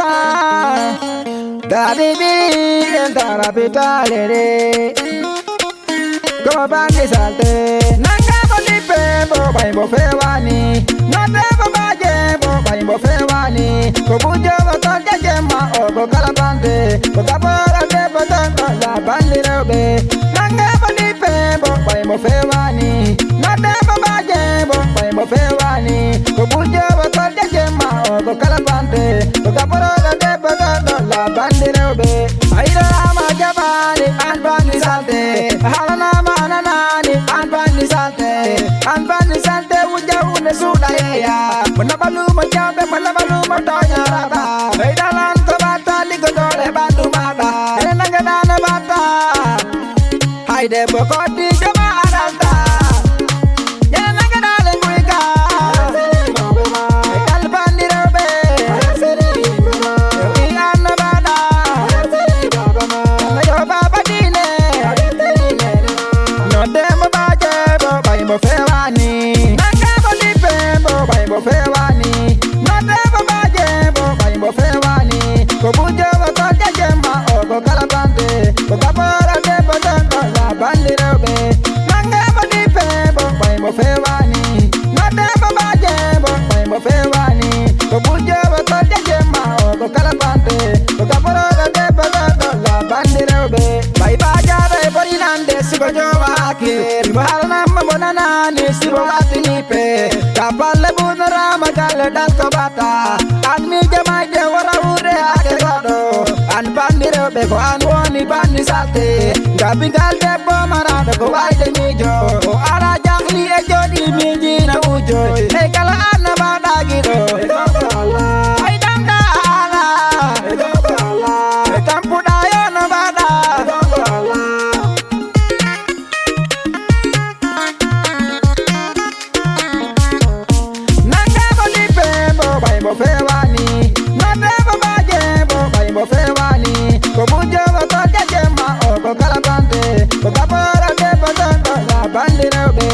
sa Dari bi Dara pitale Como bandi salte Nanga bolipe Bo bai bo fewani Nade bo baje Bo bai bo fewani Ko bujo bo tonja jema O bo kalabante Bo kapora de bo tonja La bandi robe Nanga bolipe Bo bai bo fewani Nade bo baje Bo bai bo fewani Ko bujo bo tonja jema O bo kalabante Bo kapora de bo tonja La bandi robe Aira ama jabani An bandi salte Halana Anbani sante uja une suda ya Manabalu majabe manabalu matoya raba Heidalan to bata ligo dole bandu mata Enanga dana bata Haide bokoti jama adalta Yenanga dale kuika Kalbani robe Iana bada Nayo baba dine No demo baje Bai bo fewani Nanga bolipe Bo bai bo fewani Nade bo baje Bo bai bo fewani Ko bujo bo tonja jema O bo kalabante Bo kapora de bo tonja La bandi robe Nanga bolipe Bo bai bo fewani Nade bo baje Bo bai bo fewani Ko bujo bo tonja jema O bo kalabante Bo kapora de bo tonja La bandi robe Bai baja de borinande Sigo jowa akir Bahalna Nani sibo batini pe Kapal bunara magale dal kabata Agni jamai de wara ure ake godo An bandire be ko an woni bandi salte Gabi gal de bo marado ko waide mijo O ara jahli e jodi miji na ujo E kala anna bada gido Ay danga ala E kampu dayo na bada Bo fewani Nade bo baje Bo bai bo fewani Ko bujo bo tonja jema O bo kalabante Bo kapora de bo tonja La bandi robe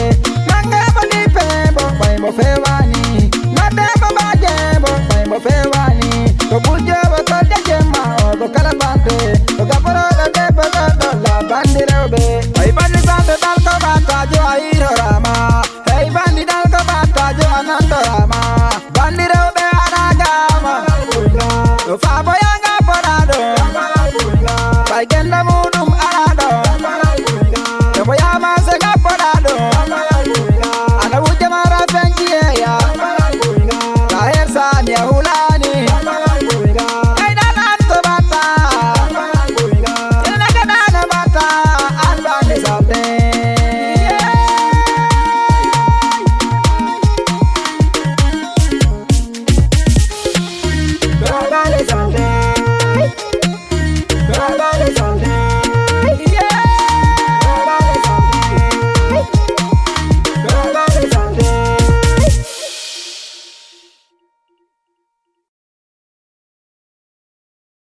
Nanga bo lipe Bo bai bo fewani Nade bo baje Bo bai bo fewani Ko bujo bo tonja jema O bo kalabante Bo kapora de bo tonja La bandi robe Hey bandi sante dal ko bata jo airo rama Hey bandi dal ko bata jo anando rama Bandi robe Fabo yanga porado Baigenda mudum arado Yabo yama sega porado Ana uja mara fengie ya Kahir sani ya hulani Aidalan to bata Ina kadana bata Anbani salte Bye.